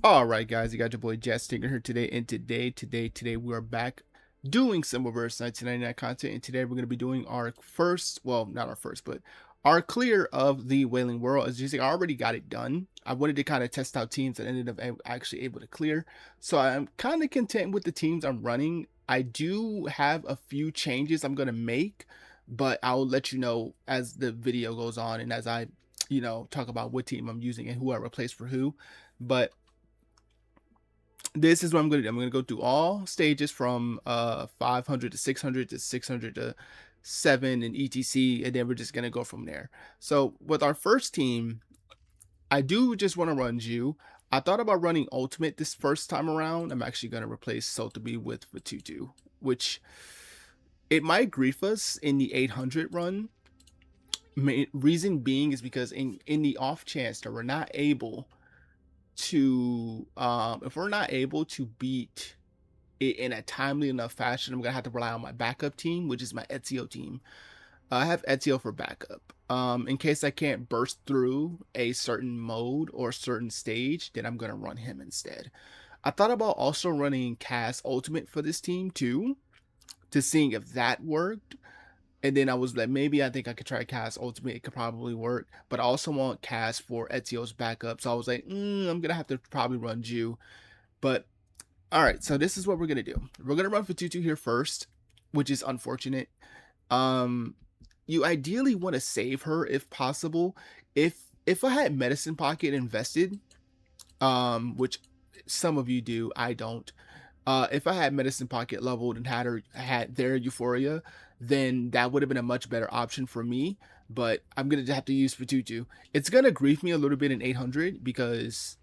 All right, guys, you got your boy Stingren here today, and today we are back doing some reverse 1999 content, and today we're going to be doing our first, well, not our first, but our clear of the Wailing World. As you see, I already got it done. I wanted to kind of test out teams that ended up actually able to clear, so I'm kind of content with the teams I'm running. I do have a few changes I'm going to make, but I'll let you know as the video goes on and as I, talk about what team I'm using and who I replace for who. But this is what I'm going to do. I'm going to go through all stages from 500 to 600 to 600 to 7 and etc, and then we're just going to go from there. So with our first team, I do just want to run Jew. I thought about running Ultimate this first time around. I'm actually going to replace Sotheby with Fatutu, which it might grief us in the 800 run. Reason being is because in the off chance that we're not able to if we're not able to beat it in a timely enough fashion, I'm gonna have to rely on my backup team, which is my Ezio team. I have Ezio for backup. In case I can't burst through a certain mode or certain stage, then I'm gonna run him instead. I thought about also running Cass Ultimate for this team too, to seeing if that worked. And then I was like, maybe I think I could try Cass Ultimate. It could probably work. But I also want Cass for Ezio's backup. So I was like, I'm going to have to probably run Jew. But, all right. So this is what we're going to do. We're going to run Fatutu here first, which is unfortunate. You ideally want to save her if possible. If I had Medicine Pocket invested, which some of you do, I don't. If I had Medicine Pocket leveled and had their Euphoria, then that would have been a much better option for me. But I'm gonna have to use Fatutu. It's gonna grief me a little bit in 800 because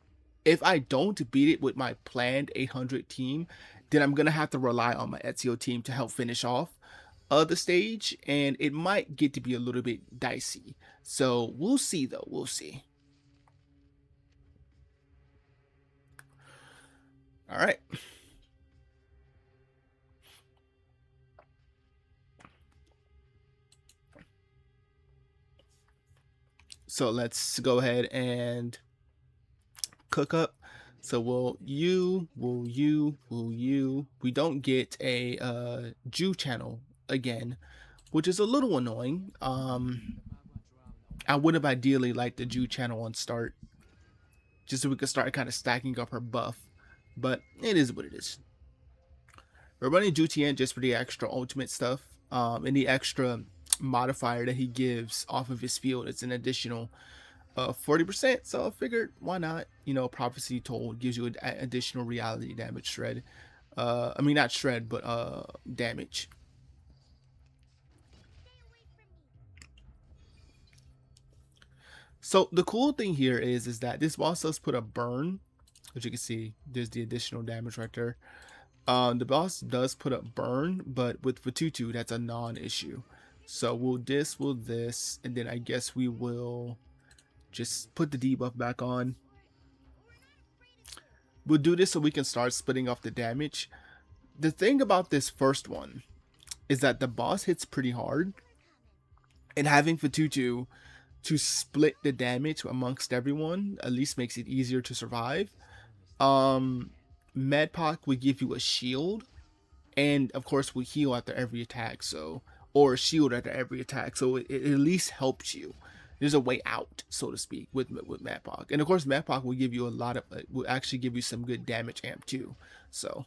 if I don't beat it with my planned 800 team, then I'm gonna have to rely on my Ezio team to help finish off the stage, and it might get to be a little bit dicey. So we'll see, though. We'll see. All right. So let's go ahead and cook up. So we don't get a Jew channel again, which is a little annoying. I would have ideally liked the Jew channel on start, just so we could start kind of stacking up her buff, but it is what it is. We're running Getian just for the extra ultimate stuff, and the extra modifier that he gives off of his field. It's an additional 40%, so I figured why not. Prophecy told gives you an additional reality damage shred. I mean, not shred, but damage. So the cool thing here is that this boss does put a burn, as you can see. There's the additional damage right there. The boss does put a burn, but with Fatutu, that's a non-issue. So we'll this, and then I guess we will just put the debuff back on. We'll do this so we can start splitting off the damage. The thing about this first one is that the boss hits pretty hard, and having Fatutu to split the damage amongst everyone at least makes it easier to survive. Medpoc would give you a shield, and of course will heal after every attack, or shield after every attack, so it at least helps you. There's a way out, so to speak, with Medpoc. And of course Medpoc will give you will actually give you some good damage amp too. So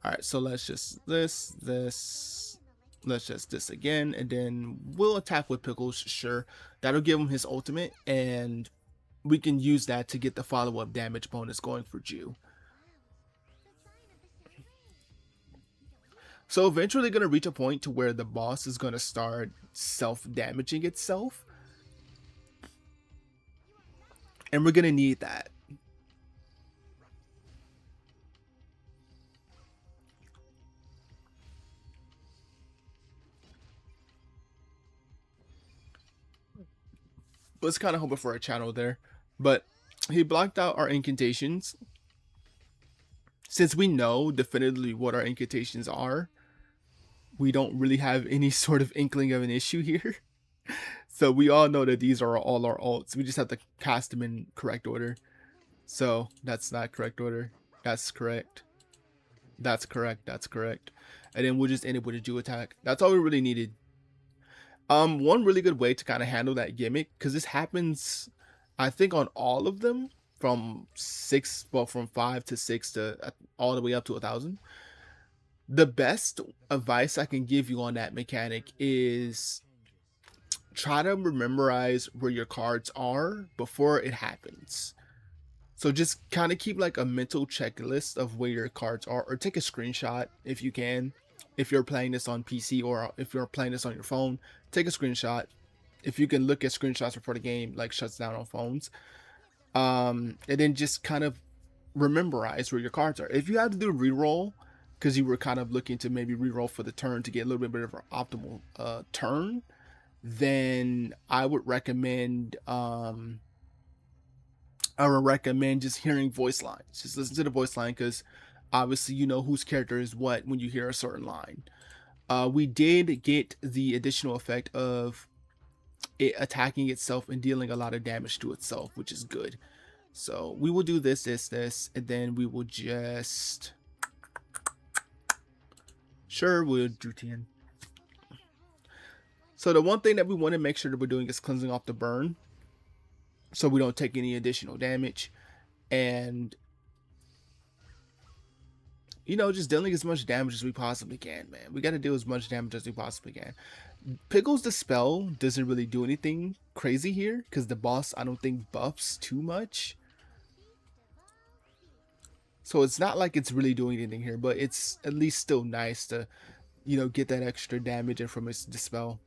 all right, so let's just let's just this again, and then we'll attack with Pickles. Sure, that'll give him his ultimate, and we can use that to get the follow-up damage bonus going for Jew. So eventually going to reach a point to where the boss is going to start self-damaging itself, and we're going to need that. Was kind of hoping for a channel there, but he blocked out our incantations. Since we know definitively what our incantations are, we don't really have any sort of inkling of an issue here. So we all know that these are all our alts. We just have to cast them in correct order. So that's not correct order. That's correct. That's correct. That's correct. And then we'll just end it with a Jew attack. That's all we really needed. One really good way to kind of handle that gimmick, because this happens, I think, on all of them from 5 to 6 to all the way up to 1,000. The best advice I can give you on that mechanic is try to memorize where your cards are before it happens. So just kind of keep like a mental checklist of where your cards are, or take a screenshot if you can. If you're playing this on PC or if you're playing this on your phone, take a screenshot. If you can look at screenshots before the game like shuts down on phones, and then just kind of memorize where your cards are. If you have to do a reroll because you were kind of looking to maybe reroll for the turn to get a little bit of an optimal turn, then I would recommend just hearing voice lines. Just listen to the voice line, because obviously you know whose character is what when you hear a certain line. We did get the additional effect of it attacking itself and dealing a lot of damage to itself, which is good. So we will do this, and then we will just... Sure, we'll do 10. So the one thing that we want to make sure that we're doing is cleansing off the burn, so we don't take any additional damage. And, you know, just dealing as much damage as we possibly can, man. We got to deal as much damage as we possibly can. Pickles the spell doesn't really do anything crazy here, because the boss, I don't think, buffs too much. So it's not like it's really doing anything here, but it's at least still nice to, you know, get that extra damage in from its dispel.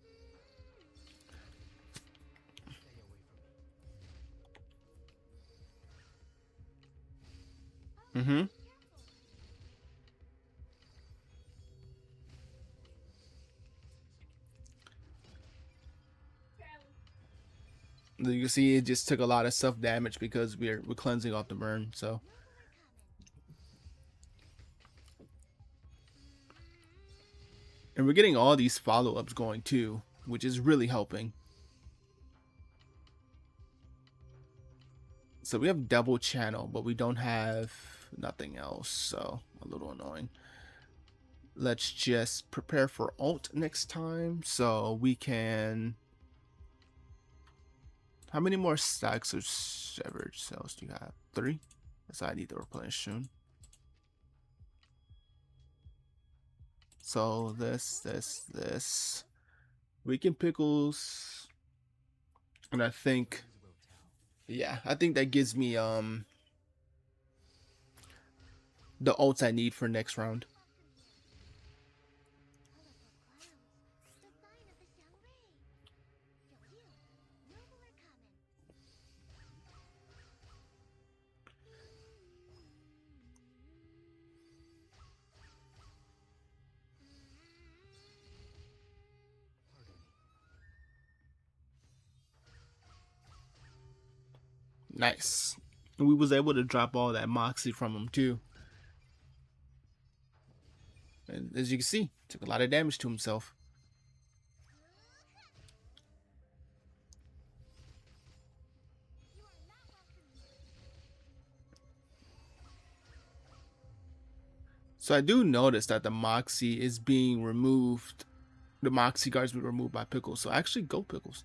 You can see it just took a lot of self damage because we're cleansing off the burn. So and we're getting all these follow-ups going too, which is really helping. So we have double channel, but we don't have nothing else, so a little annoying. Let's just prepare for ult next time, so we can... How many more stacks of severed cells do you have? 3? So I need to replenish soon. So this. We can Pickles. And I think... Yeah, I think that gives me the ults I need for next round. Nice. And we was able to drop all that moxie from him too. And as you can see, took a lot of damage to himself. So I do notice that the moxie is being removed. The moxie guards being removed by Pickles. So actually go Pickles.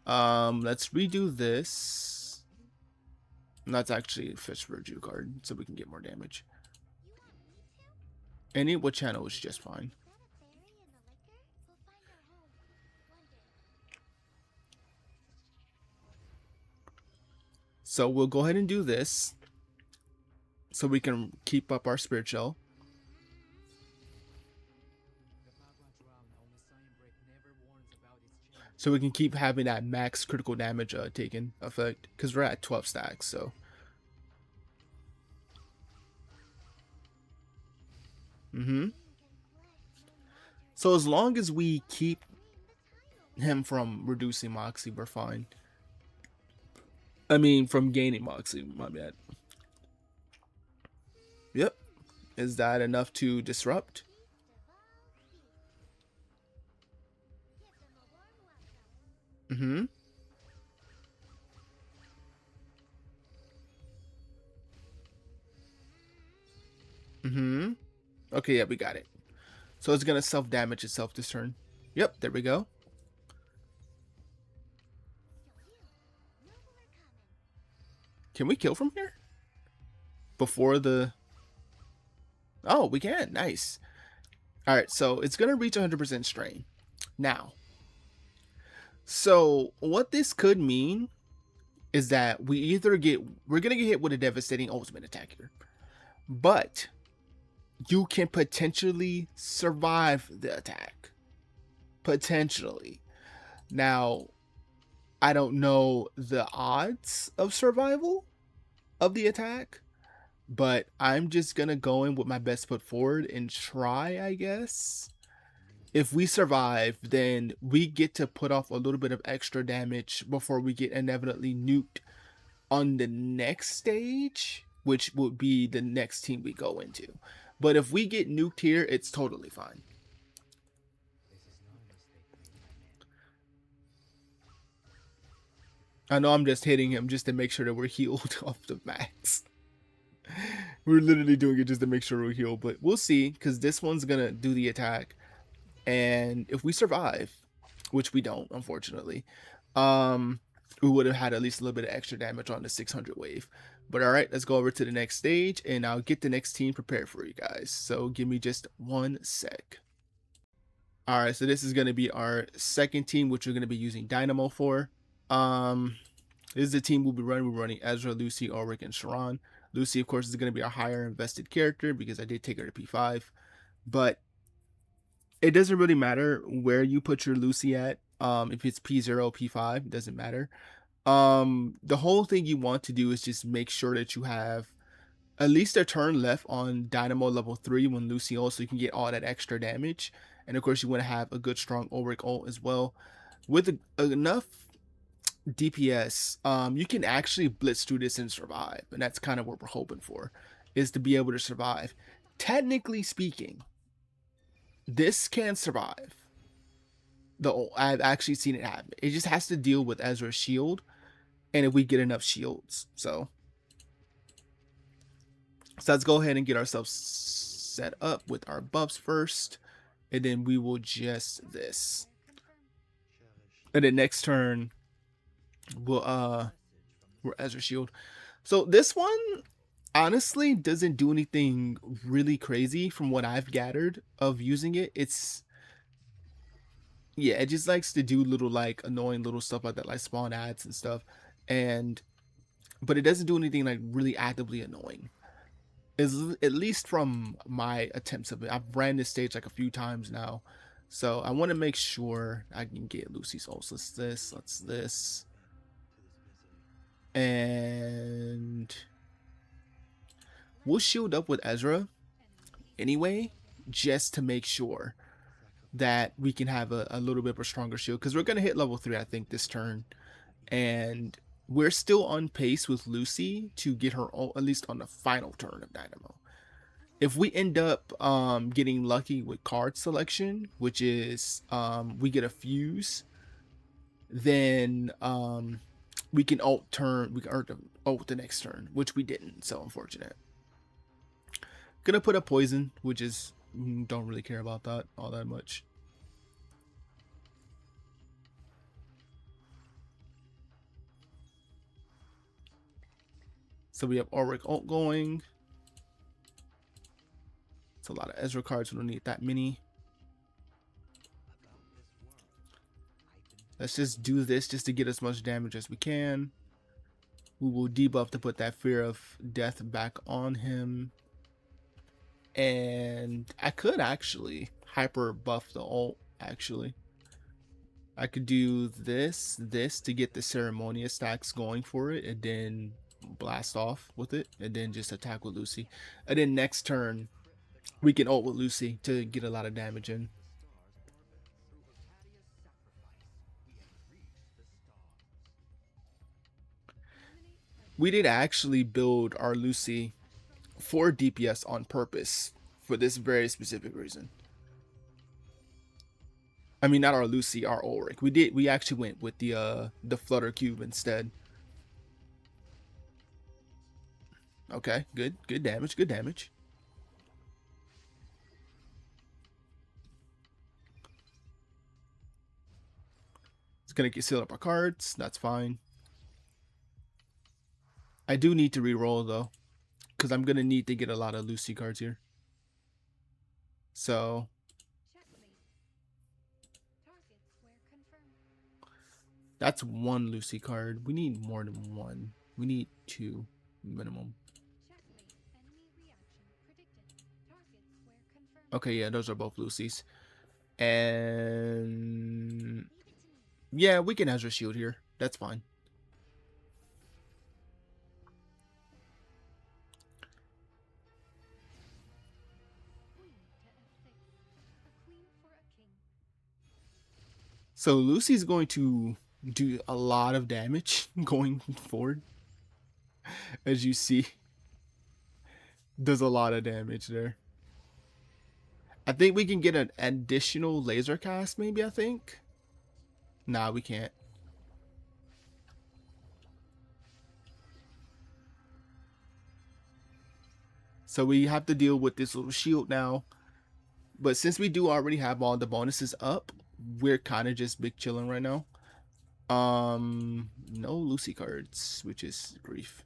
Let's redo this. And that's actually a fish for a Jew card, so we can get more damage. Any what channel is just fine. So we'll go ahead and do this, so we can keep up our spirit shell. So we can keep having that max critical damage taken effect, because we're at 12 stacks, so. So as long as we keep him from reducing moxie, we're fine. I mean, from gaining moxie, my bad. Yep. Is that enough to disrupt? Mm-hmm. Mm-hmm. Okay, yeah, we got it. So it's gonna self-damage itself this turn. Yep, there we go. Can we kill from here? Before the... Oh, we can. Nice. Alright, so it's gonna reach 100% strain. Now, so what this could mean is that we're gonna get hit with a devastating ultimate attack here. But you can potentially survive the attack. Potentially. Now, I don't know the odds of survival of the attack, but I'm just gonna go in with my best foot forward and try, I guess. If we survive, then we get to put off a little bit of extra damage before we get inevitably nuked on the next stage, which would be the next team we go into. But if we get nuked here, it's totally fine. I know I'm just hitting him just to make sure that we're healed off the max. We're literally doing it just to make sure we're healed, but we'll see, because this one's gonna do the attack. And if we survive, which we don't, unfortunately, we would have had at least a little bit of extra damage on the 600 wave. But all right, let's go over to the next stage, and I'll get the next team prepared for you guys. So give me just 1 sec. All right, so this is going to be our second team, which we're going to be using Dynamo for. This is the team we'll be running. We're running Ezra, Lucy, Ulrich, and Charon. Lucy, of course, is going to be our higher invested character because I did take her to P5. But it doesn't really matter where you put your Lucy at. If it's P0, P5, it doesn't matter. The whole thing you want to do is just make sure that you have at least a turn left on Dynamo level 3 when Lucy ult, so you can get all that extra damage. And of course, you want to have a good strong Ulrich ult as well. With enough DPS, you can actually blitz through this and survive. And that's kind of what we're hoping for, is to be able to survive. Technically speaking, this can survive. I've actually seen it happen. It just has to deal with Ezra's shield, and if we get enough shields. So let's go ahead and get ourselves set up with our buffs first, and then we will just this. And then next turn, we'll Ezra shield. So this one honestly doesn't do anything really crazy from what I've gathered of using it. Yeah, it just likes to do little like annoying little stuff like that, like spawn ads and stuff. But it doesn't do anything like really actively annoying. At least from my attempts of it. I've ran this stage like a few times now. So I want to make sure I can get Lucy's ult. So let's this. And we'll shield up with Ezra anyway, just to make sure that we can have a little bit of a stronger shield, because we're going to hit level 3, I think, this turn. And we're still on pace with Lucy to get her ult, at least on the final turn of Dynamo. If we end up getting lucky with card selection, which is we get a fuse, then we can ult the next turn, which we didn't, so unfortunate. Gonna put a poison, which is don't really care about that all that much. So we have Ulrich ult going. It's a lot of Ezra cards. We don't need that many. Let's just do this just to get as much damage as we can. We will debuff to put that fear of death back on him. And I could actually hyper buff the ult, actually. I could do this to get the ceremonious stacks going for it, and then blast off with it, and then just attack with Lucy. And then next turn, we can ult with Lucy to get a lot of damage in. We did actually build our Lucy for DPS on purpose for this very specific reason. I mean, not our Lucy, our Ulrich. We actually went with the Flutter Cube instead. Okay, good damage, good damage. It's gonna seal up our cards. That's fine. I do need to re-roll though, because I'm gonna need to get a lot of Lucy cards here. So that's one Lucy card. We need more than one. We need 2 minimum. Okay, yeah, those are both Lucy's. And yeah, we can Ezra shield here. That's fine. So Lucy's going to do a lot of damage going forward. As you see, does a lot of damage there. I think we can get an additional laser cast, maybe, I think. Nah, we can't. So we have to deal with this little shield now. But since we do already have all the bonuses up, we're kind of just big chilling right now. No Lucy cards, which is grief.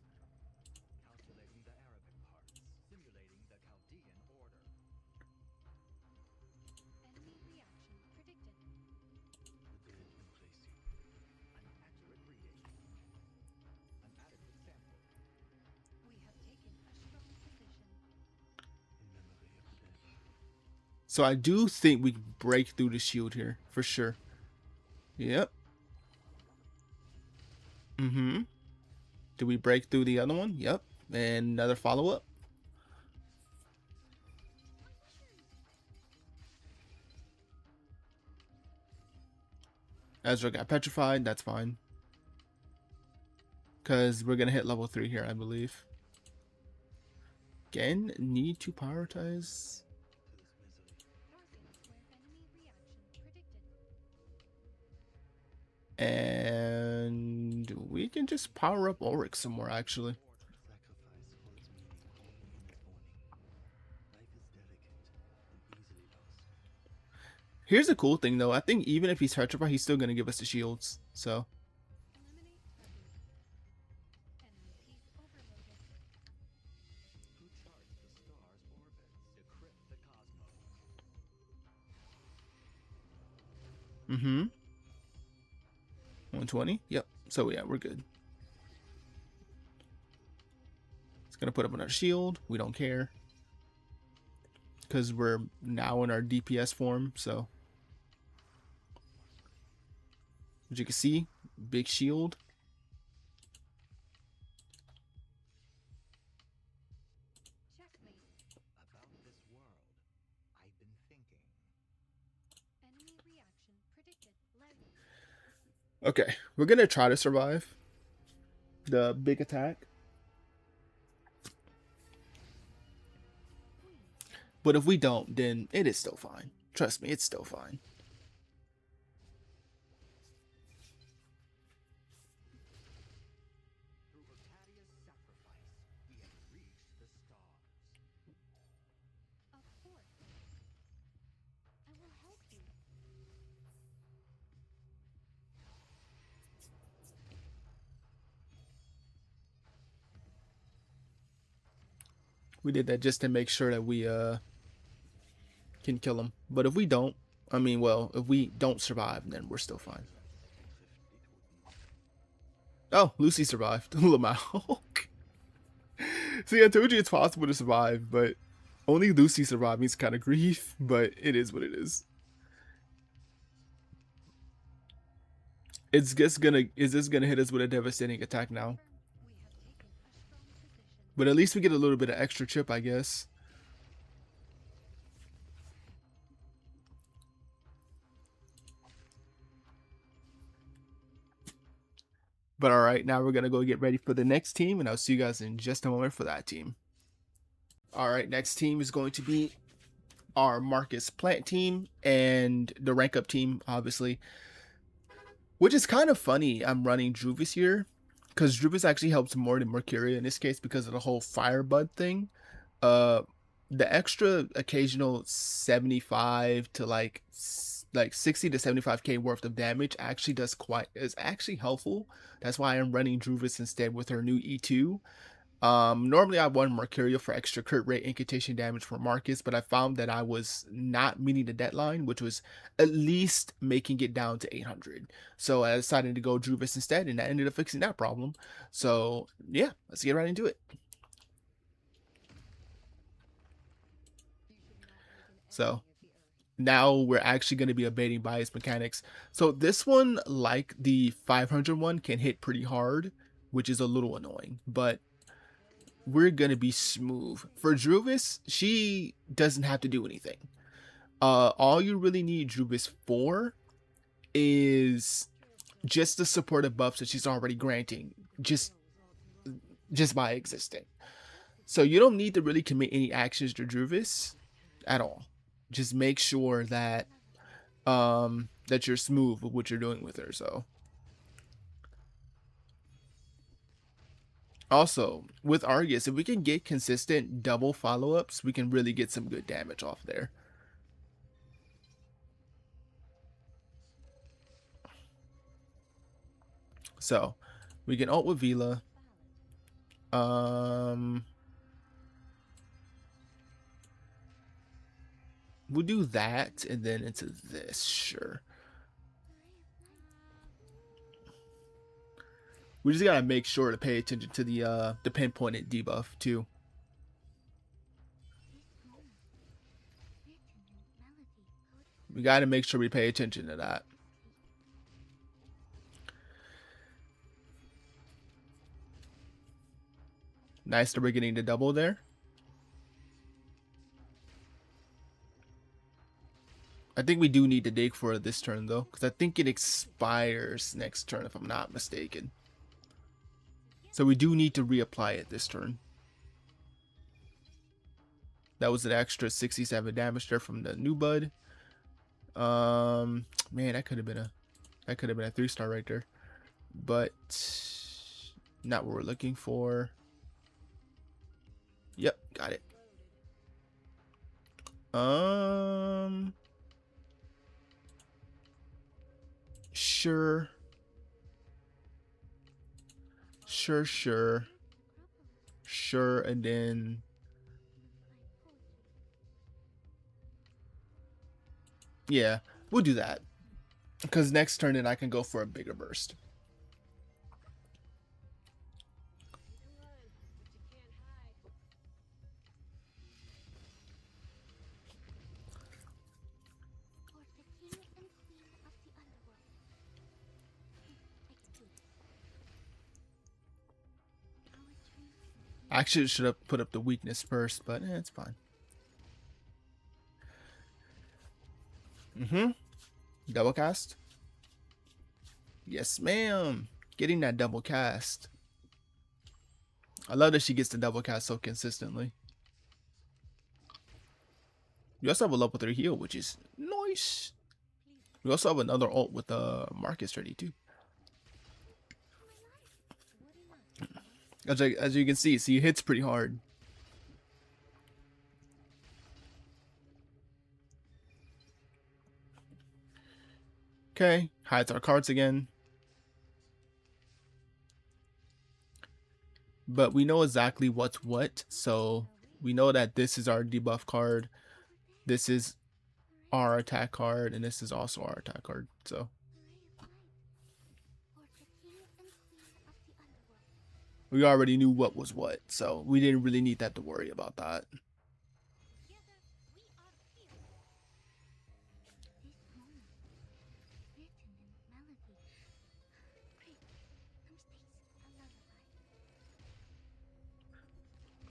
So I do think we can break through the shield here, for sure. Yep. Do we break through the other one? Yep. And another follow-up. Ezra got petrified. That's fine. Because we're going to hit level 3 here, I believe. Again, need to prioritize. And we can just power up Ulrich some more, actually. Here's the cool thing, though. I think even if he's petrified, he's still going to give us the shields. So. Mm-hmm. 120? Yep. So, yeah, we're good. It's going to put up another shield. We don't care. Because we're now in our DPS form, so. As you can see, big shield. Okay, we're going to try to survive the big attack. But if we don't, then it is still fine. Trust me, it's still fine. We did that just to make sure that we can kill him. But if we don't, I mean, well, if we don't survive, then we're still fine. Oh, Lucy survived. Lamau. See, I told you it's possible to survive, but only Lucy survived means kind of grief, but it is what it is. Is this gonna hit us with a devastating attack now? But at least we get a little bit of extra chip, I guess. But alright, now we're gonna go get ready for the next team, and I'll see you guys in just a moment for that team. Alright, next team is going to be our Marcus plant team and the rank up team, obviously. Which is kind of funny. I'm running Druvis here because Druvis actually helps more than Mercuria in this case because of the whole Firebud thing. Uh, the extra occasional 75 to like 60 to 75k worth of damage actually is actually helpful. That's why I'm running Druvis instead with her new E2. Normally I won Mercurial for extra crit rate incantation damage for Marcus, but I found that I was not meeting the deadline, which was at least making it down to 800. So I decided to go Druvis instead, and that ended up fixing that problem. So yeah, let's get right into it. So now we're actually going to be abating bias mechanics. So this one, like the 500 one, can hit pretty hard, which is a little annoying, but we're gonna be smooth. For Druvis, she doesn't have to do anything. All you really need Druvis for is just the supportive buffs that she's already granting, just by existing. So you don't need to really commit any actions to Druvis at all. Just make sure that that you're smooth with what you're doing with her. So also, with Argus, if we can get consistent double follow-ups, we can really get some good damage off there. So, we can ult with Vila. We'll do that, and then into this, sure. We just gotta make sure to pay attention to the pinpointed debuff too. We gotta make sure we pay attention to that. Nice that we're getting the double there. I think we do need to dig for this turn though, because I think it expires next turn if I'm not mistaken. So we do need to reapply it this turn. That was an extra 67 damage there from the new bud. Man, that could have been a 3-star right there, but not what we're looking for. Yep, got it. Sure. Sure, and then yeah, we'll do that. Because next turn then I can go for a bigger burst. I actually should have put up the weakness first, but it's fine. Double cast? Yes, ma'am. Getting that double cast. I love that she gets the double cast so consistently. You also have a level 3 heal, which is nice. We also have another ult with Marcus ready too. As you can see, it hits pretty hard. Okay, hides our cards again. But we know exactly what's what, so we know that this is our debuff card, this is our attack card, and this is also our attack card, so. We already knew what was what, so we didn't really need that to worry about that.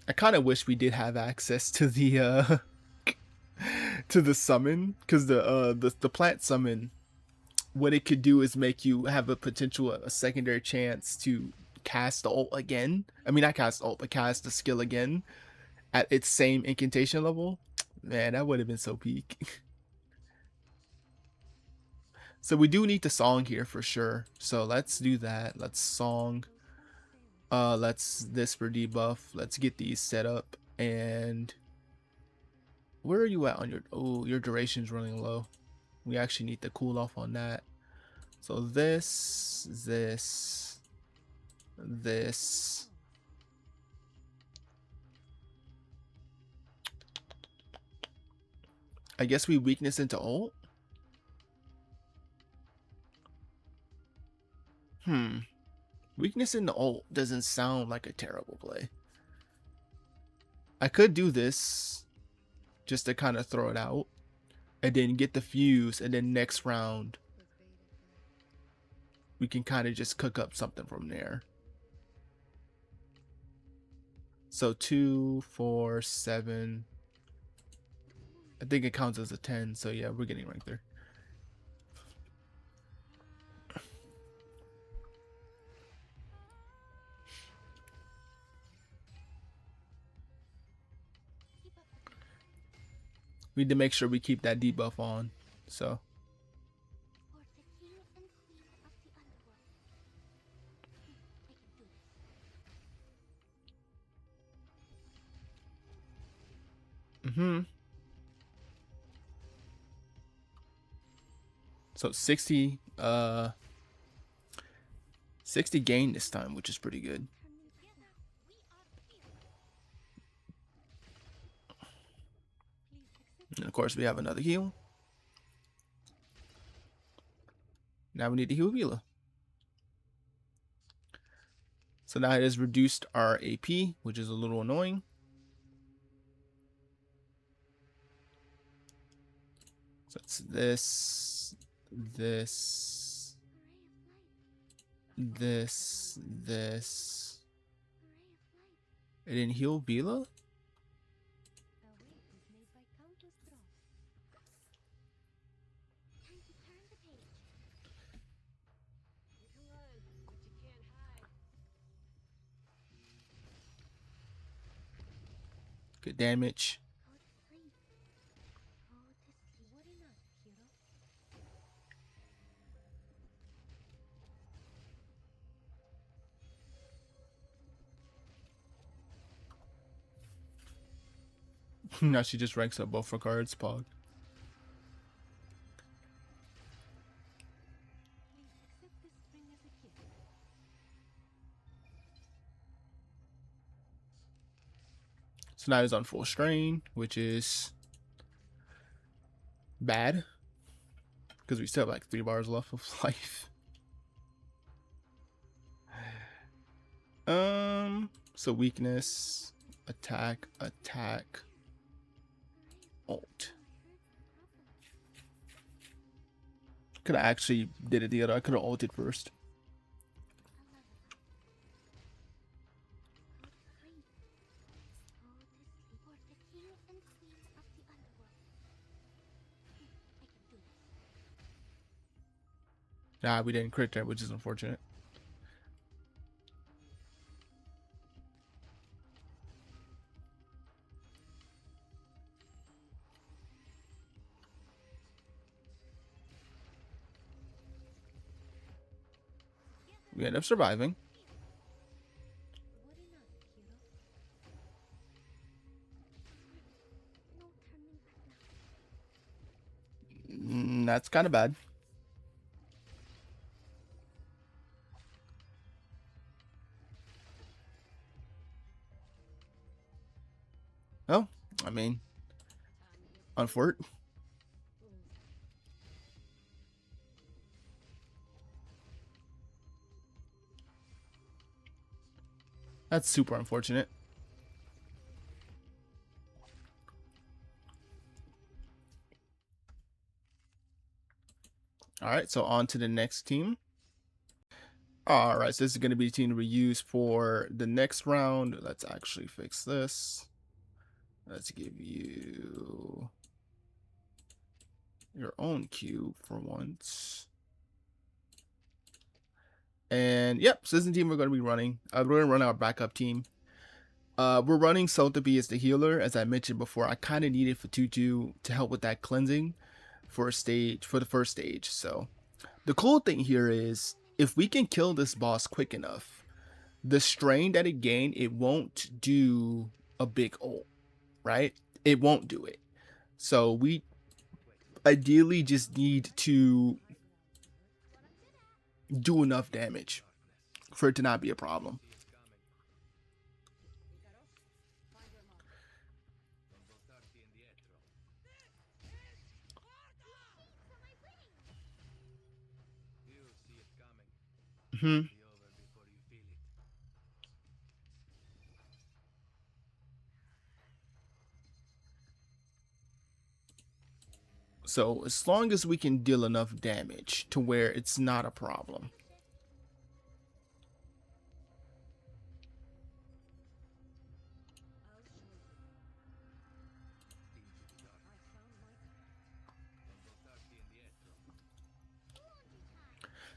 I kind of wish we did have access to the to the summon, because the plant summon, what it could do is make you have a secondary chance to cast the ult again. I mean, not cast ult, but cast the skill again at its same incantation level. Man, that would have been so peak. So we do need to song here for sure. So let's do that. Let's song. Let's this for debuff. Let's get these set up. And where are you at on your, oh, your duration's running low. We actually need to cool off on that. So this. I guess we weakness into ult. Weakness in the ult doesn't sound like a terrible play. I could do this just to kind of throw it out and then get the fuse, and then next round we can kind of just cook up something from there. So 2, 4, 7. I think it counts as a 10. So yeah, we're getting ranked there. We need to make sure we keep that debuff on. So. So 60 gain this time, which is pretty good. And of course we have another heal. Now we need to heal Vila. So now it has reduced our AP, which is a little annoying. So it's this. It didn't heal Vila? Good damage. Now she just ranks up both her cards, Pog. So now he's on full strain, which is bad. Because we still have like 3 bars left of life. So weakness, attack, ult. Could have actually did it the other. I could have ulted first. Nah, we didn't crit that, which is unfortunate. We end up surviving. That's kind of bad. Oh, I mean, unfort. That's super unfortunate. All right, so on to the next team. All right, so this is going to be the team we use for the next round. Let's actually fix this. Let's give you your own cube for once. And yep, so this is the team we're going to be running. We're going to run our backup team. We're running Sotheby as the healer. As I mentioned before, I kind of needed Fatutu to help with that cleansing for the first stage. So the cool thing here is if we can kill this boss quick enough, the strain that it gained, it won't do a big ult, right? It won't do it. So we ideally just need to do enough damage for it to not be a problem. Mm-hmm. So as long as we can deal enough damage to where it's not a problem.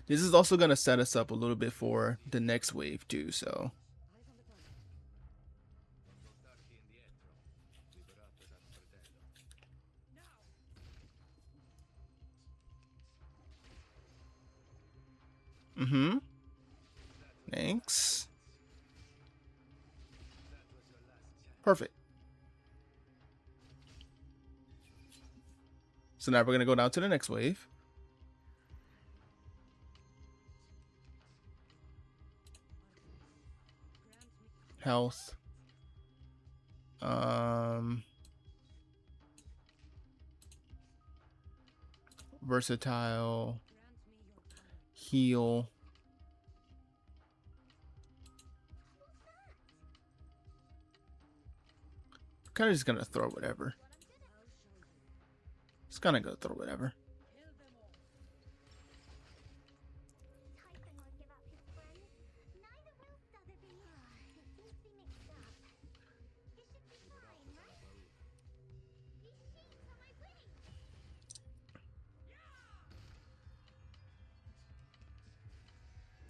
This is also going to set us up a little bit for the next wave too, so. Mm-hmm. Thanks. Perfect. So now we're going to go down to the next wave. Health. Versatile. Heal. Kind of just going to throw whatever. Just going to go throw whatever.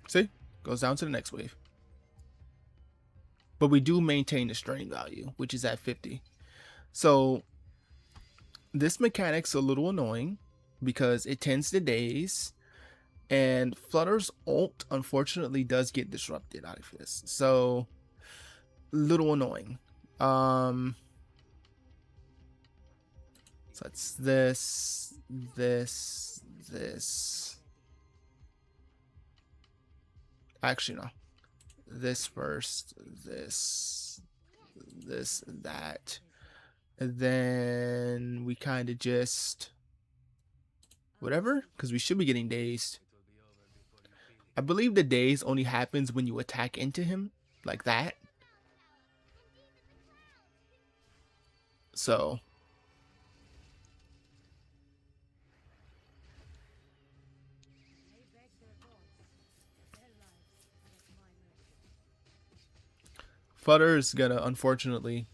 See? Goes down to the next wave. But we do maintain the strain value, which is at 50. So this mechanic's a little annoying because it tends to daze, and Flutter's ult unfortunately does get disrupted out of this. So little annoying. So it's this. Actually, no. This first, this, that. And then we kind of just whatever, because we should be getting dazed. I believe the daze only happens when you attack into him, like that. So Flutter is gonna unfortunately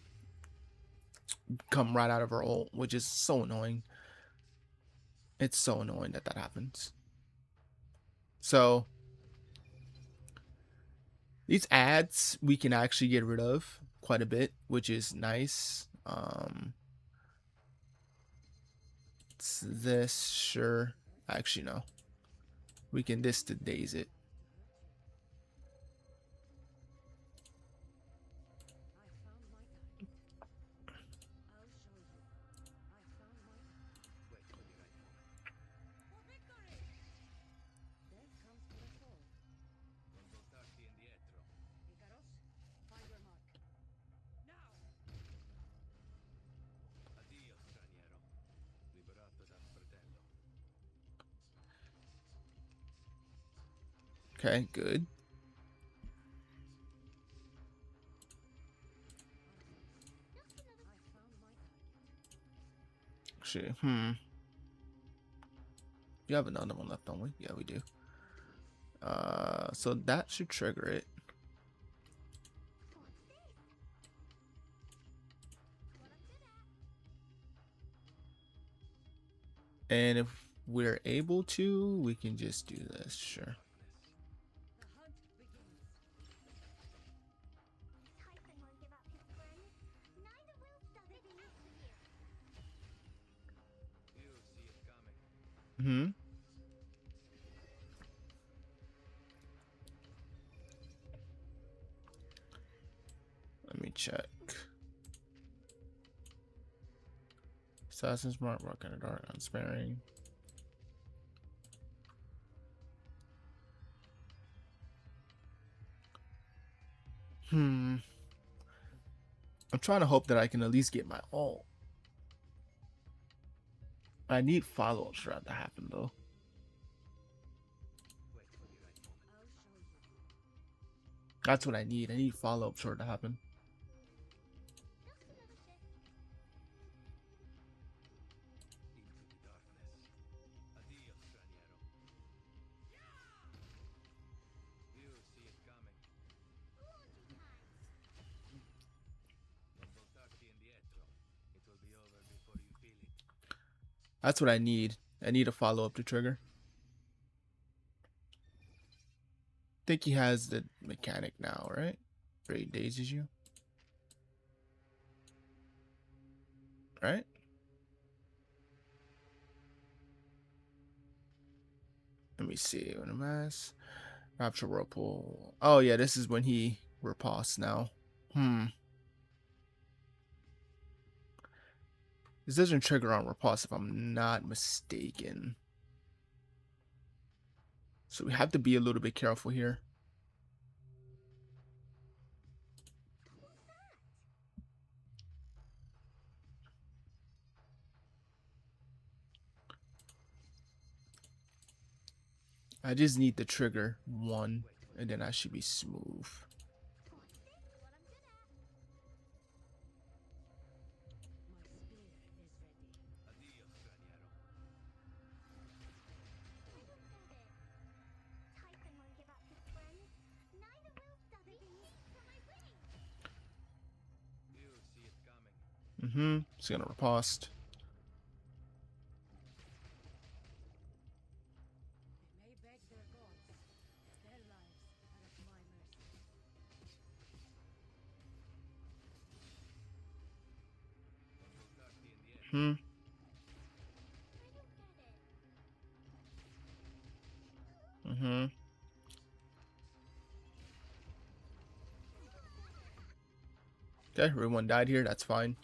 come right out of her ult, which is so annoying. It's so annoying that that happens. So these ads we can actually get rid of quite a bit, which is nice. It's this, sure. Actually, no. We can this to daze it. Okay, good. Actually, you have another one left, don't we? Yeah, we do. So that should trigger it. And if we're able to, we can just do this, sure. Hmm. Let me check. Assassin's Mark, Rock in the Dark, Unsparing. I'm trying to hope that I can at least get my ult. I need follow-ups for that to happen, though. That's what I need. I need follow-ups for it to happen. That's what I need. I need a follow-up to trigger. I think he has the mechanic now, right? Great dazes you. Right? Let me see. When a mass. Rapture Whirlpool. Oh, yeah, this is when he riposte now. This doesn't trigger on riposte if I'm not mistaken. So we have to be a little bit careful here. I just need the trigger one, and then I should be smooth. It's gonna riposte. Okay, everyone died here. That's fine.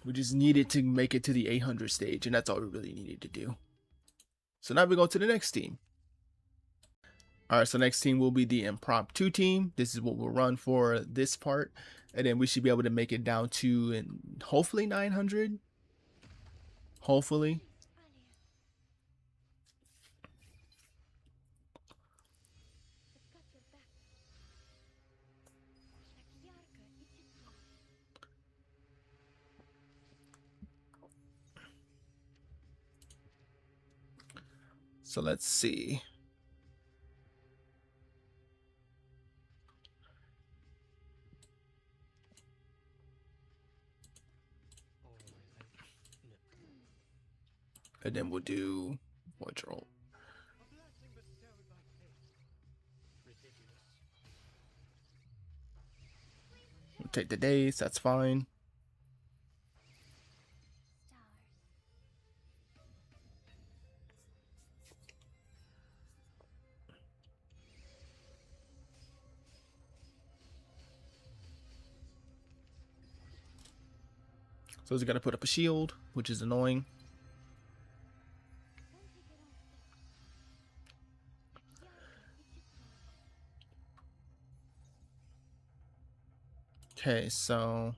We just needed to make it to the 800 stage, and that's all we really needed to do. So now we go to the next team. Alright, so next team will be the impromptu team. This is what we'll run for this part. And then we should be able to make it down to and hopefully 900. Hopefully. So let's see. And then we'll do Voyager. We'll take the days, that's fine. So he's got to put up a shield, which is annoying. Okay, so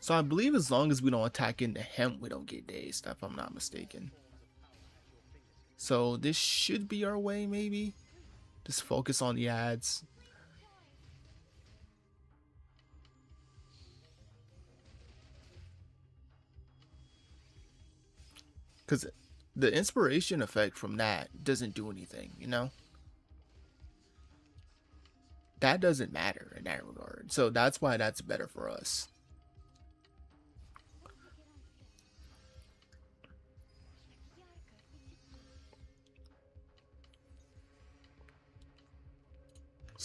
So I believe as long as we don't attack into him, we don't get dazed, if I'm not mistaken. So this should be our way, maybe. Just focus on the ads. Because the inspiration effect from that doesn't do anything, you know? That doesn't matter in that regard. So that's why that's better for us.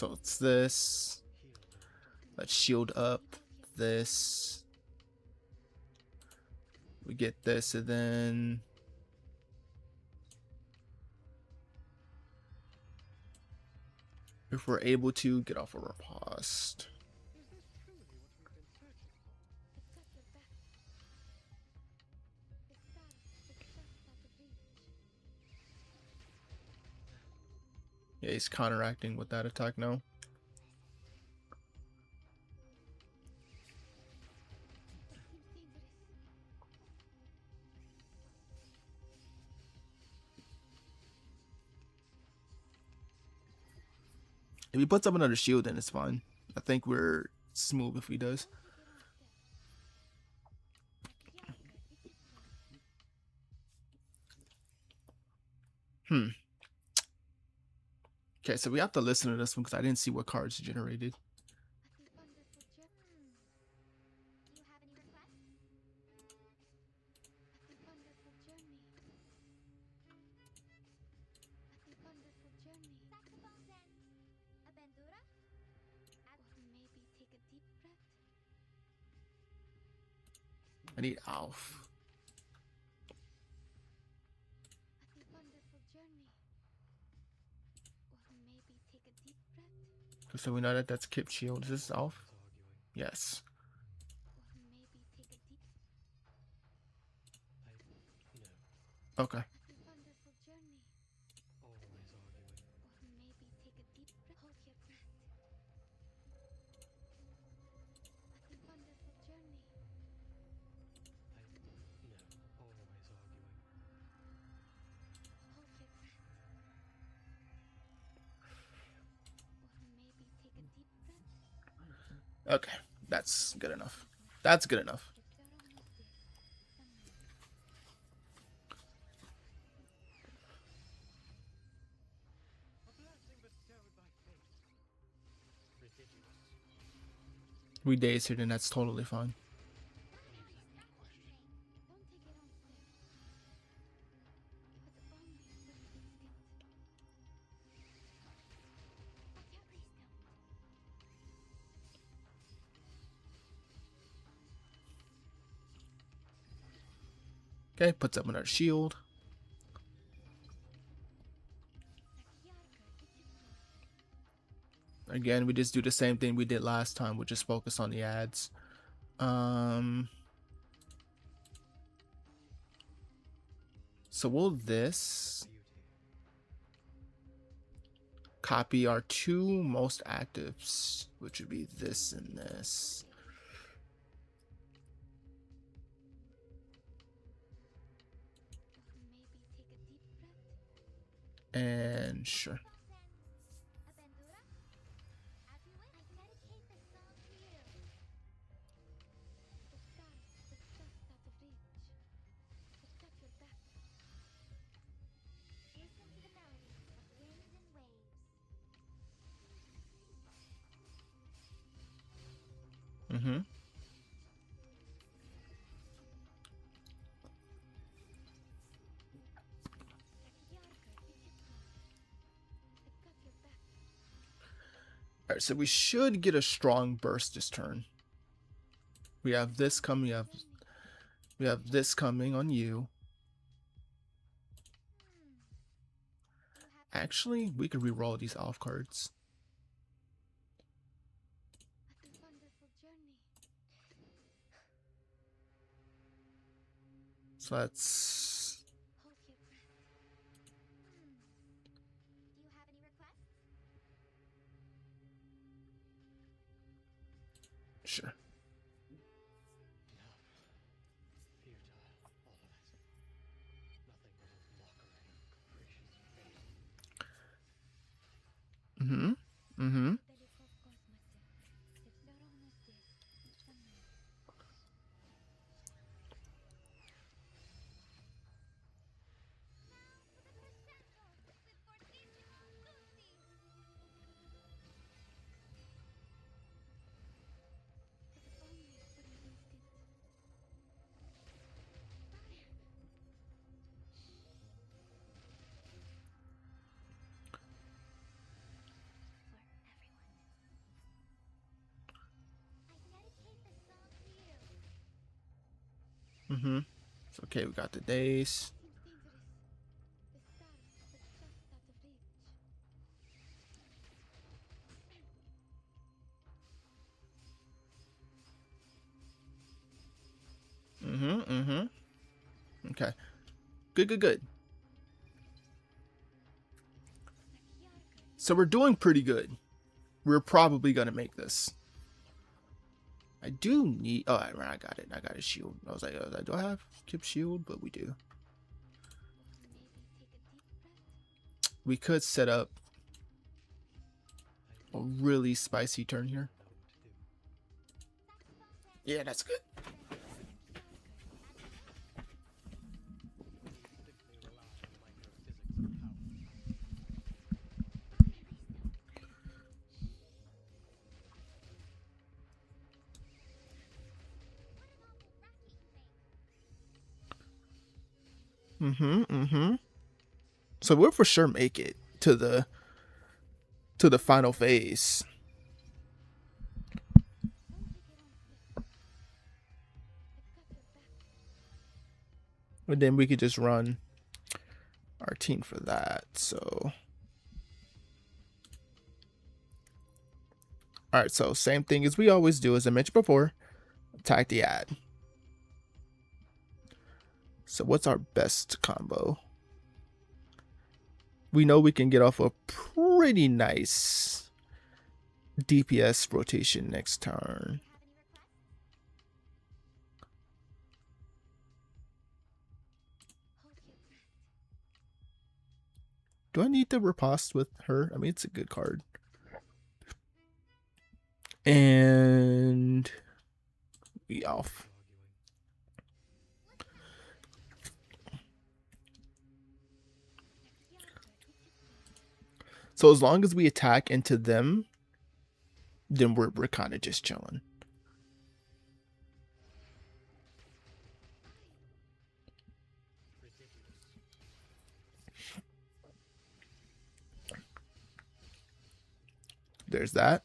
So it's this. Let's shield up this. We get this, and then if we're able to get off of our post. Yeah, he's counteracting with that attack now. If he puts up another shield, then it's fine. I think we're smooth if he does. Okay, so we have to listen to this one because I didn't see what cards generated. I need Aleph. So we know that that's Kip Shield. Is this Aleph? Yes. Okay. Okay, that's good enough. That's good enough. We days here, then that's totally fine. Okay, puts up another shield. Again, we just do the same thing we did last time. We just focus on the ads. So will this copy our two most actives, which would be this and this. And sure. Mm-hmm. Alright, so we should get a strong burst this turn. We have this coming, we have this coming on you. Actually, we could reroll these off cards. So that's sure. Mm-hmm. Mm-hmm. Okay, we got the days. Okay. Good. So we're doing pretty good. We're probably gonna make this. I do need. Oh, I got it. I got a shield. I was like, do I have Kip shield? But we do. We could set up a really spicy turn here. Yeah, that's good. So we'll for sure make it to the final phase. And then we could just run our team for that. So alright, so same thing as we always do, as I mentioned before. Attack the ad. So what's our best combo? We know we can get off a pretty nice DPS rotation next turn. Do I need to riposte with her? I mean, it's a good card. And we off. So as long as we attack into them, then we're kind of just chilling. There's that.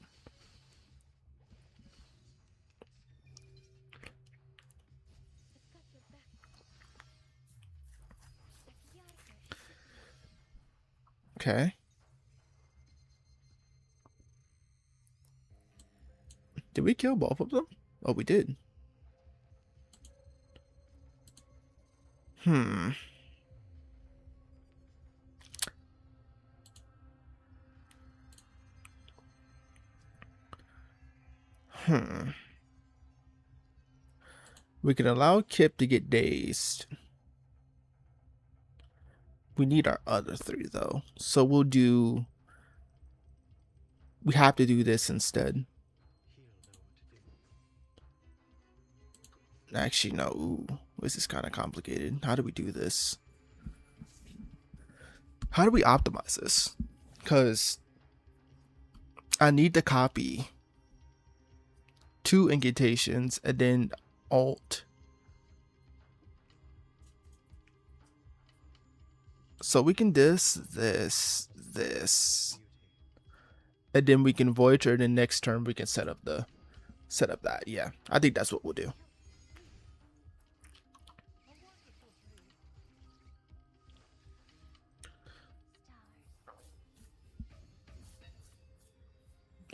Okay. Did we kill both of them? Oh, we did. We can allow Kip to get dazed. We need our other three, though. So we'll do... We have to do this instead. Actually, no. Ooh, this is kind of complicated. How do we do this? How do we optimize this? Because I need to copy 2 incantations and then alt. So we can this. And then we can Voyager, and then next turn we can set up that. Yeah, I think that's what we'll do.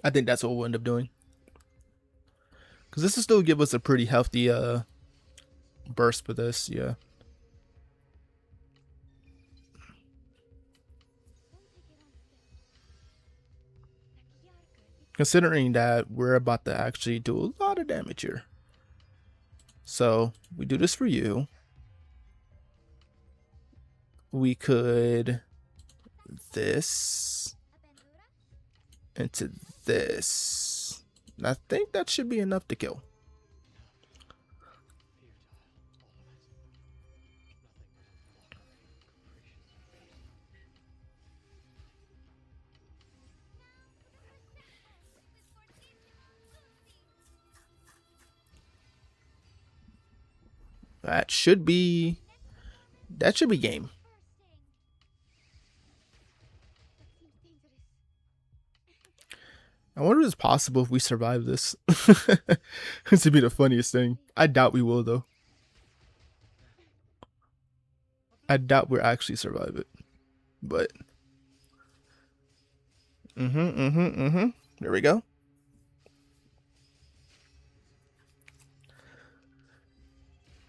I think that's what we'll end up doing. Because this will still give us a pretty healthy burst for this, yeah. Considering that we're about to actually do a lot of damage here. So we do this for you. We could this into this. And I think that should be enough to kill. That should be game. I wonder if it's possible if we survive this. This would be the funniest thing. I doubt we will, though. I doubt we'll actually survive it. But there we go.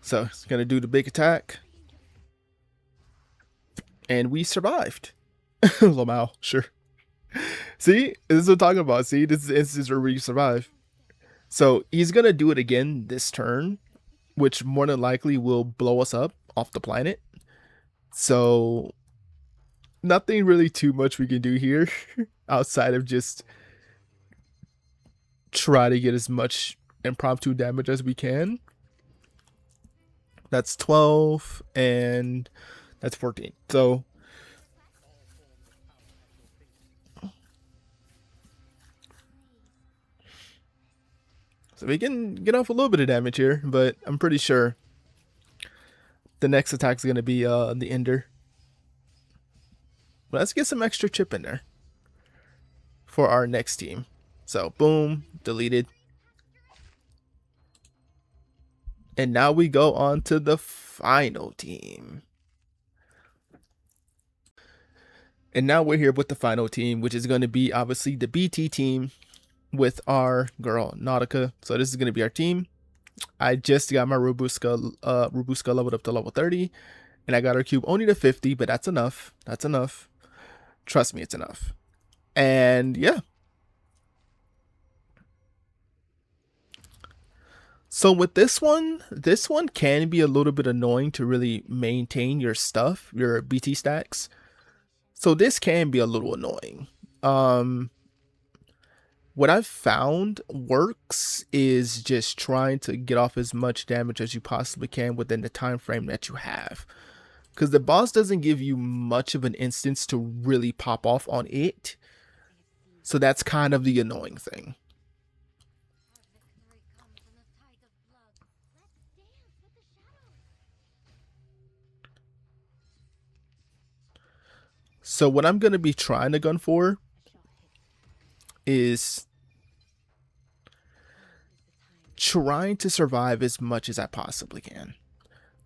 So it's gonna do the big attack. And we survived. Lamau, sure. See? This is what I'm talking about. See, this is the instance where we survive. So he's gonna do it again this turn, which more than likely will blow us up off the planet. So nothing really too much we can do here outside of just try to get as much impromptu damage as we can. That's 12 and that's 14. So we can get off a little bit of damage here, but I'm pretty sure the next attack is going to be the Ender. But let's get some extra chip in there for our next team. So boom, deleted. And now we go on to the final team. And now we're here with the final team, which is going to be obviously the BT team with our girl Nautika. So this is going to be our team. I just got my Rubuska leveled up to level 30, and I got her cube only to 50, but that's enough. That's enough. Trust me, it's enough. And yeah. So with this one can be a little bit annoying to really maintain your stuff, your BT stacks. So this can be a little annoying. What I've found works is just trying to get off as much damage as you possibly can within the time frame that you have. Because the boss doesn't give you much of an instance to really pop off on it. So that's kind of the annoying thing. So what I'm going to be trying to gun for is trying to survive as much as I possibly can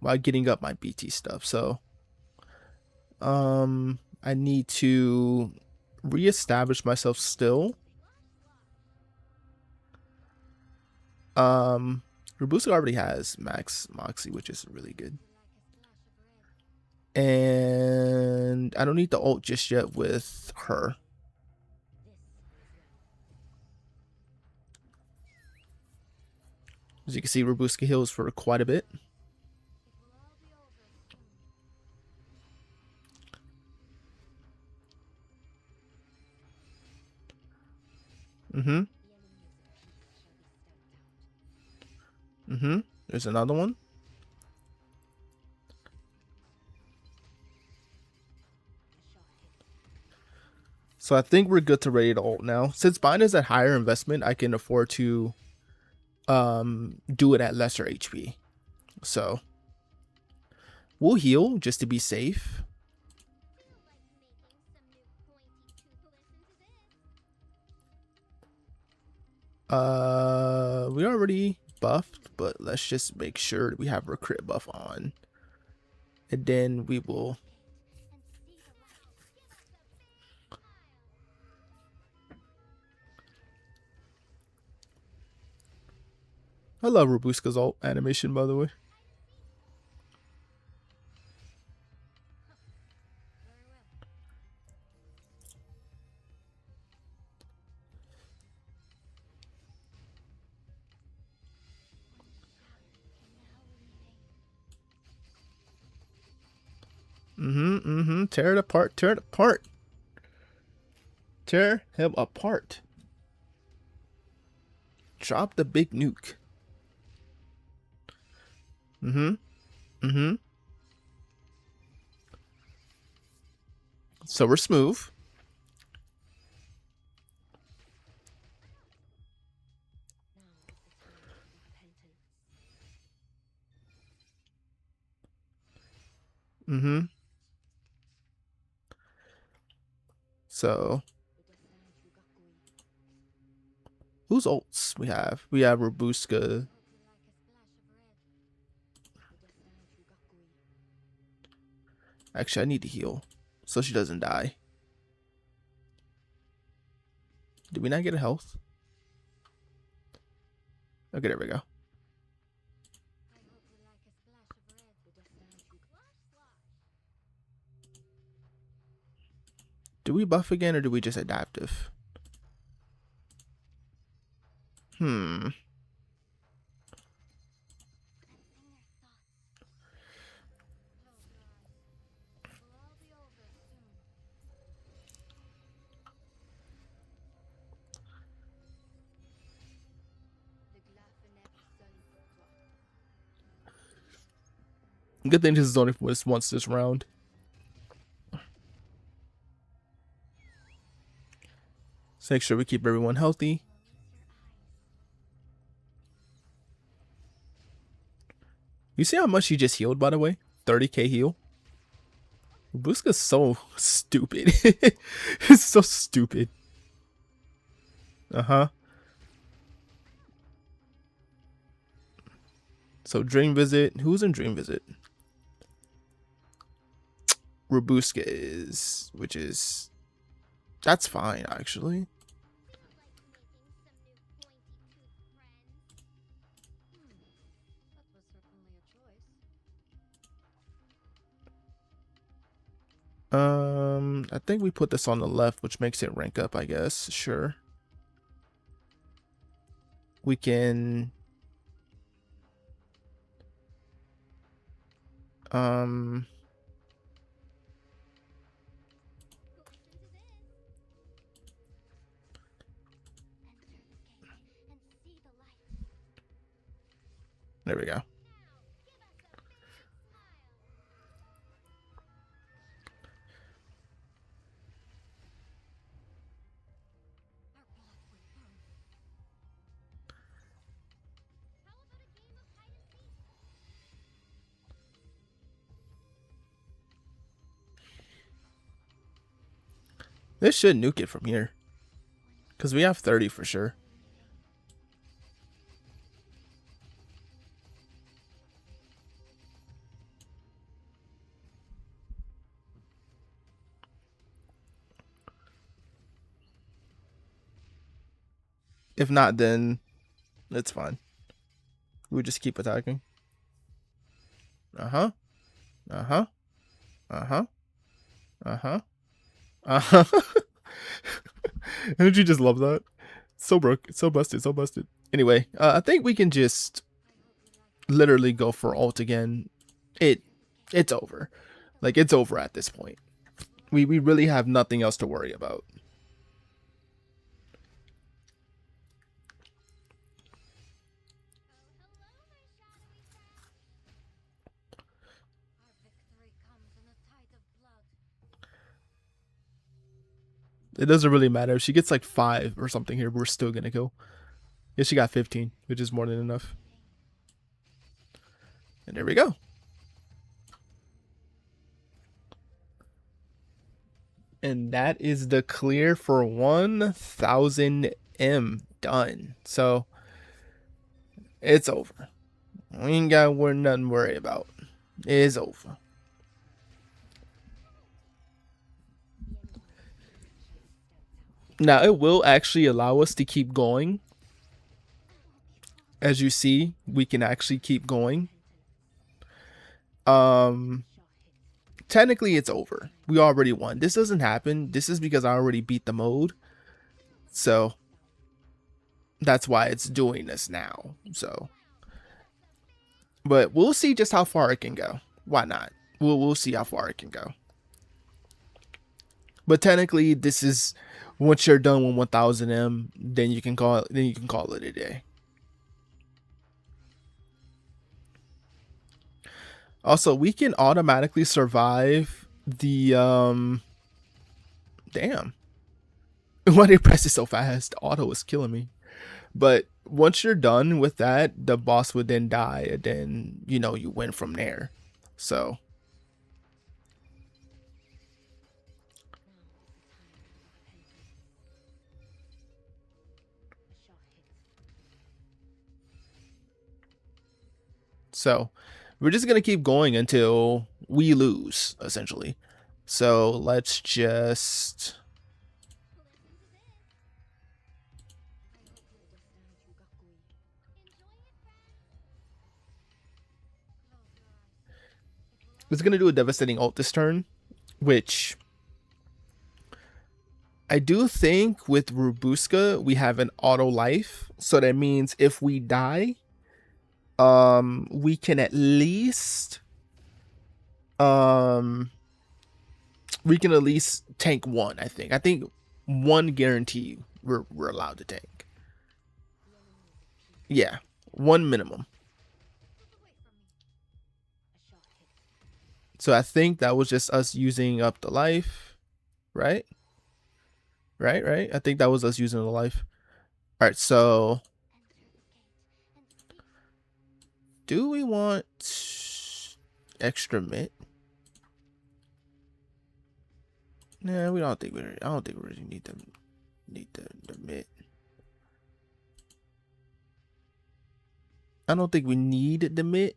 while getting up my BT stuff. So I need to reestablish myself still. Rubuska already has max Moxie, which is really good. And I don't need the ult just yet with her. As you can see, Rubuska heals for quite a bit. There's another one. So I think we're good to ready to ult now. Since mine is at higher investment, I can afford to do it at lesser HP. So we'll heal just to be safe. We already buffed, but let's just make sure that we have our crit buff on. And then we will I love Rubuska's ult animation, by the way. Tear it apart, tear it apart. Tear him apart. Drop the big nuke. So we're smooth. So whose ults we have? We have Rubuska. Actually, I need to heal so she doesn't die. Did we not get a health? Okay, there we go. Do we buff again or do we just adaptive? Good thing this is only once this round. Let's make sure we keep everyone healthy. You see how much he just healed, by the way? 30k heal. Rubuska's so stupid. It's so stupid. So Dream Visit. Who's in Dream Visit? Rubuska is, which is, that's fine actually. I think we put this on the left, which makes it rank up, I guess. Sure. We can there we go. This should nuke it from here, because we have 30 for sure. If not, then it's fine. We just keep attacking. Don't you just love that? So broke, so busted, so busted. Anyway, I think we can just literally go for ult again. It's over. Like, it's over at this point. We really have nothing else to worry about. It doesn't really matter. If she gets like 5 or something here, we're still gonna go. Yeah, she got 15, which is more than enough. And there we go. And that is the clear for 1000 M done. So it's over. We ain't got nothing to worry about. It's over. Now it will actually allow us to keep going. As you see, we can actually keep going. Technically it's over. We already won. This doesn't happen. This is because I already beat the mode. So that's why it's doing this now. So, but we'll see just how far it can go. Why not? We'll see how far it can go. But technically, this is once you're done with 1000 M, then you can call it a day. Also, we can automatically survive the damn. Why did it press it so fast? Auto is killing me. But once you're done with that, the boss would then die, and then you win from there. So we're just gonna keep going until we lose, essentially. So let's just... It's going to do a devastating ult this turn, which I do think with Rubuska, we have an auto life. So that means if we die, we can at least tank one. I think one guarantee we're allowed to tank. Yeah, one minimum. So I think that was just us using up the life, right? Right. I think that was us using the life. All right, so do we want extra mitt? Nah, we don't think we. I don't think we really need the mitt. I don't think we need the mitt,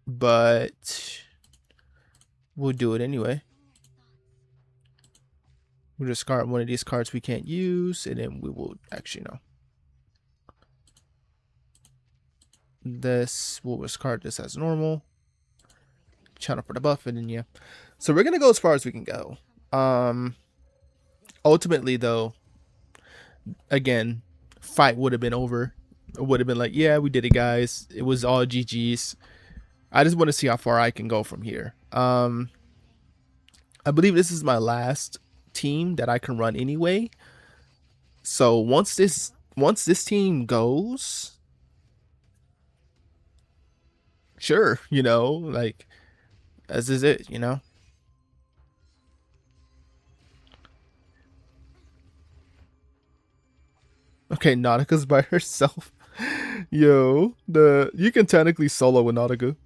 but we'll do it anyway. We'll discard one of these cards we can't use, and then we will actually no. This we'll discard this as normal. Channel for the buff, and then yeah. So we're gonna go as far as we can go. Ultimately though, again, fight would have been over. It would have been like, yeah, we did it, guys. It was all GG's. I just want to see how far I can go from here. I believe this is my last team that I can run anyway. So once this team goes, sure, you know, like, this is it, you know. Okay, Nautika's by herself. Yo, you can technically solo with Nautika.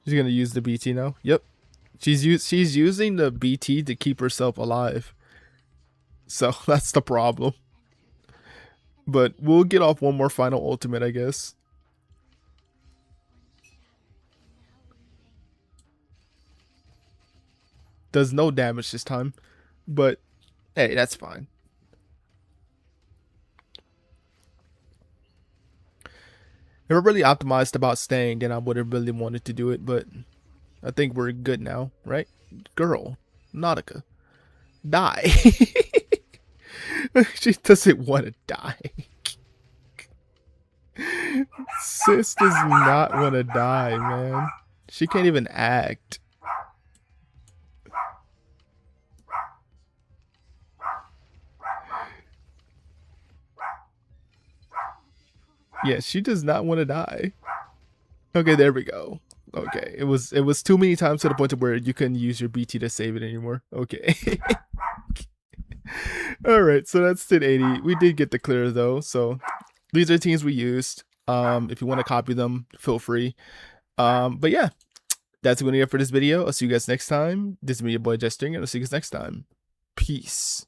She's gonna use the BT now. Yep, she's using the BT to keep herself alive. So that's the problem. But we'll get off one more final ultimate, I guess. Does no damage this time, but hey, that's fine. If we're really optimized about staying, then I would have really wanted to do it, but I think we're good now, right? Girl, Nautika, die. She doesn't want to die. Sis does not want to die, man. She can't even act. Yeah, she does not want to die. Okay, there we go. Okay, it was too many times to the point of where you couldn't use your BT to save it anymore. Okay. All right, so that's 1080. We did get the clear though, so these are teams we used. If you want to copy them, feel free. But yeah, that's gonna be it for this video. I'll see you guys next time. This is me, your boy Stingren, and I'll see you guys next time. Peace.